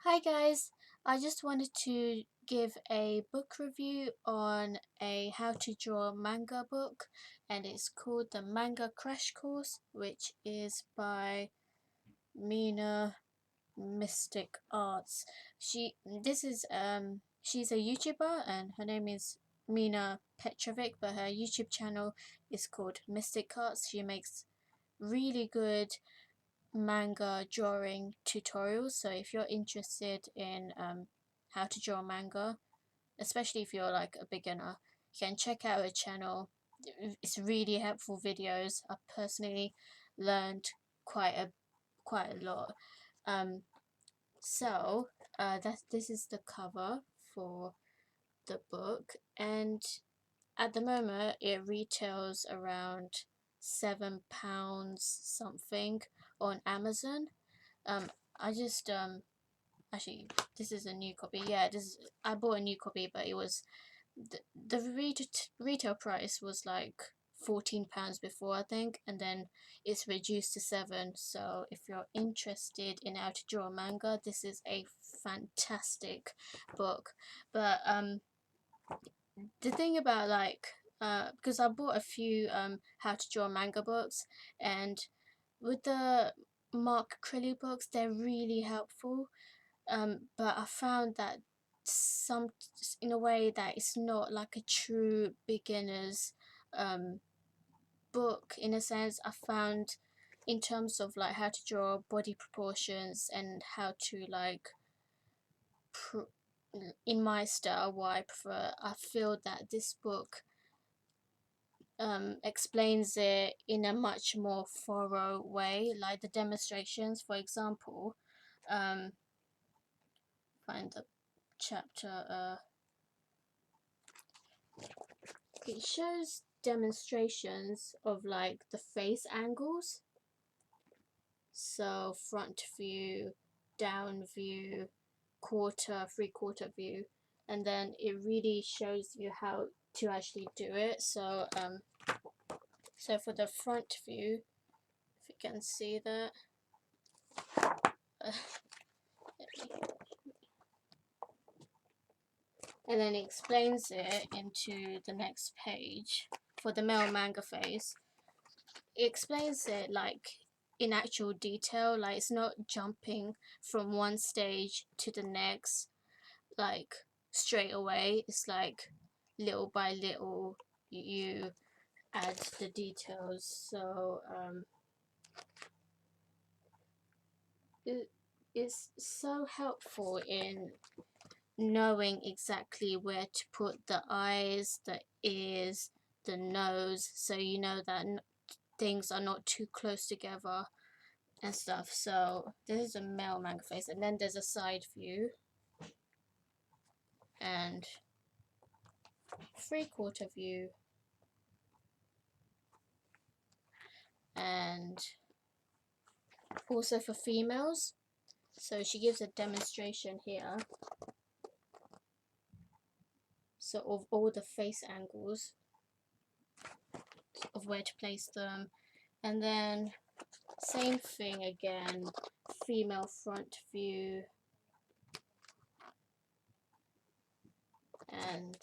Hi guys, I just wanted to give a book review on a how to draw manga book, and it's called the Manga Crash Course, which is by Mina Mistiqarts. She's a YouTuber and her name is Mina Petrovic, but her YouTube channel is called Mistiqarts. She makes really good manga drawing tutorials. So if you're interested in how to draw manga, especially if you're like a beginner, you can check out her channel. It's really helpful videos. I personally learned quite a quite a lot. Um, so this is the cover for the book, and at the moment it retails around £7 something on Amazon. um I just actually, this is a new copy. Yeah, I bought a new copy, but it was the retail price was like £14 before, I think, and then it's reduced to 7. So if you're interested in how to draw manga, this is a fantastic book. But the thing about because I bought a few how to draw manga books, and with the Mark Crilly books, they're really helpful. But I found that some in a way that it's not like a true beginner's um, book. In a sense, I found in terms of like how to draw body proportions and how to like in my style what I prefer, I feel that this book explains it in a much more thorough way, like the demonstrations, for example. um, Find the chapter. It shows demonstrations of like the face angles, so front view, down view, quarter, 3/4 view, and then it really shows you how to actually do it. So for the front view, if you can see that, and then it explains it into the next page for the male manga face. It explains it like in actual detail, like it's not jumping from one stage to the next like straight away. It's like little by little you add the details. So it is so helpful in knowing exactly where to put the eyes, the ears, the nose, so you know that things are not too close together and stuff. So this is a male manga face, and then there's a side view and 3/4 view, and also for females. So she gives a demonstration here, so of all the face angles of where to place them, and then same thing again, female front view, and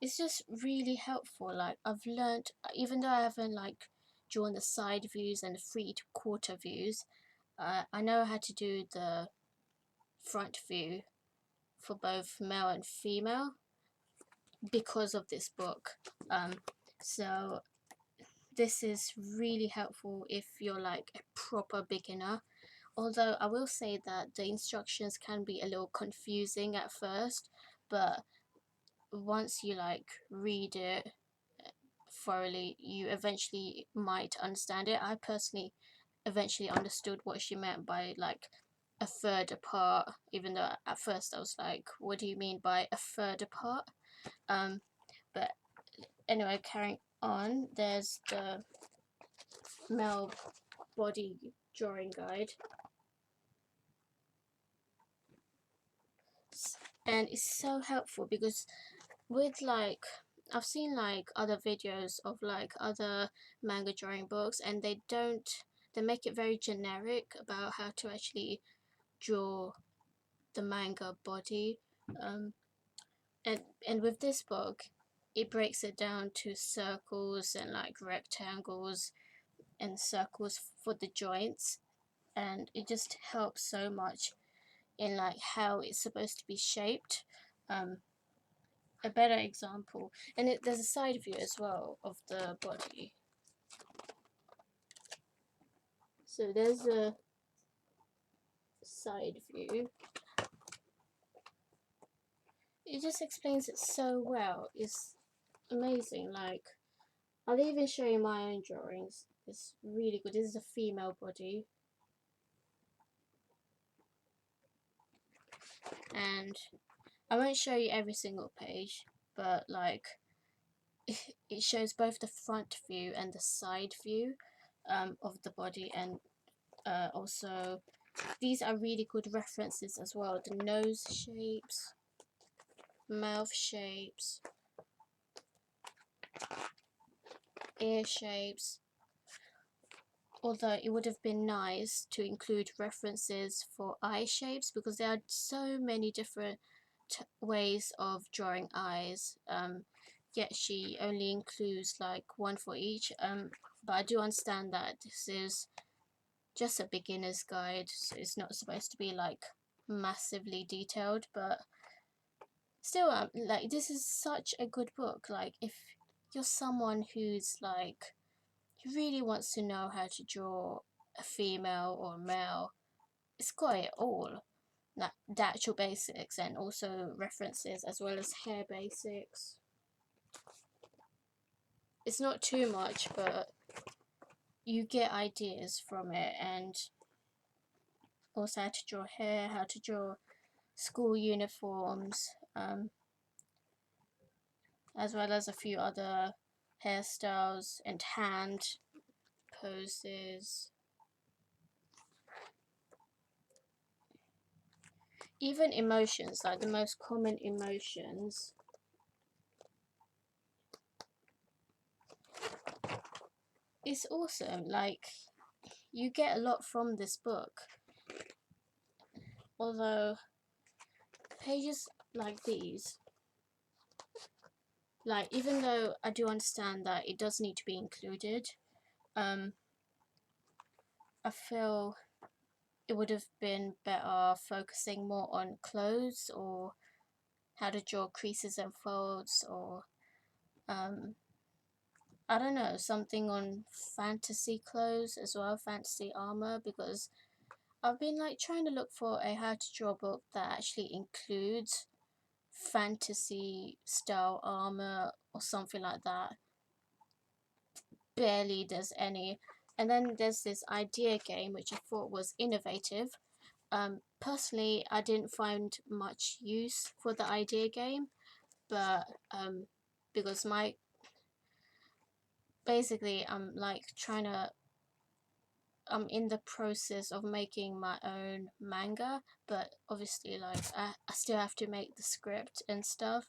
it's just really helpful. Like I've learned, even though I haven't like drawn the side views and the 3/4 views, I know how to do the front view for both male and female because of this book. So this is really helpful if you're like a proper beginner. Although I will say that the instructions can be a little confusing at first, but once you like read it thoroughly, you eventually might understand it. I personally eventually understood what she meant by like a third apart, even though at first I was like, what do you mean by a third apart? But anyway, carrying on, there's the male body drawing guide, and it's so helpful because with like I've seen like other videos of like other manga drawing books, and they make it very generic about how to actually draw the manga body. And with this book, it breaks it down to circles and like rectangles and circles for the joints, and it just helps so much in like how it's supposed to be shaped. A better example, and there's a side view as well of the body. So there's a side view. It just explains it so well. It's amazing. Like, I'll even show you my own drawings. It's really good. This is a female body. And I won't show you every single page, but like it shows both the front view and the side view of the body, and also these are really good references as well. The nose shapes, mouth shapes, ear shapes. Although it would have been nice to include references for eye shapes, because there are so many different ways of drawing eyes, yet she only includes like one for each. But I do understand that this is just a beginner's guide, so it's not supposed to be like massively detailed, but still, like, this is such a good book. Like, if you're someone who's like really wants to know how to draw a female or a male, it's got it all. Like the actual basics and also references, as well as hair basics. It's not too much, but you get ideas from it, and also how to draw hair, how to draw school uniforms, as well as a few other hairstyles and hand poses. Even emotions, like the most common emotions. It's awesome. Like, you get a lot from this book. Although pages like these, like, even though I do understand that it does need to be included, I feel it would have been better focusing more on clothes, or how to draw creases and folds, or I don't know, something on fantasy clothes as well, fantasy armor, because I've been like trying to look for a how to draw book that actually includes fantasy style armor or something like that. Barely there's any. And then there's this idea game which I thought was innovative. Personally, I didn't find much use for the idea game, but because basically I'm like I'm in the process of making my own manga, but obviously like I still have to make the script and stuff.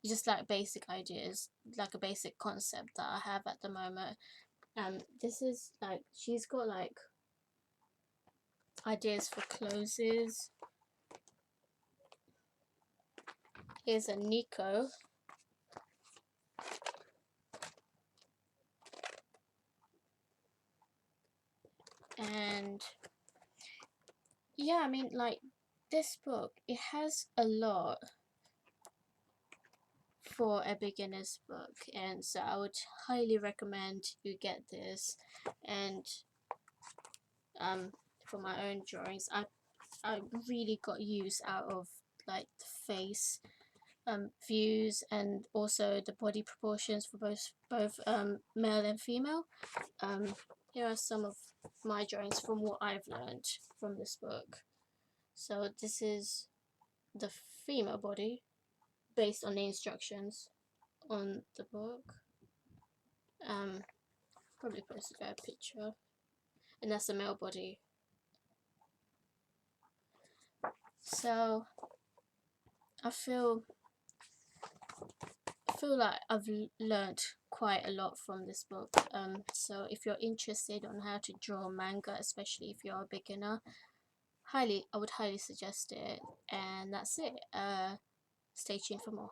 Just like basic ideas, like a basic concept that I have at the moment. This is like, she's got like ideas for closes. Here's a Nico. And yeah, I mean, like, this book, it has a lot for a beginner's book, and so I would highly recommend you get this. And for my own drawings, I really got use out of like the face views, and also the body proportions for both male and female. Here are some of my drawings from what I've learned from this book. So this is the female body based on the instructions on the book. Probably post a picture, and that's the male body. So I feel like I've learned quite a lot from this book. So if you're interested on how to draw manga, especially if you're a beginner, I would highly suggest it. And that's it. Stay tuned for more.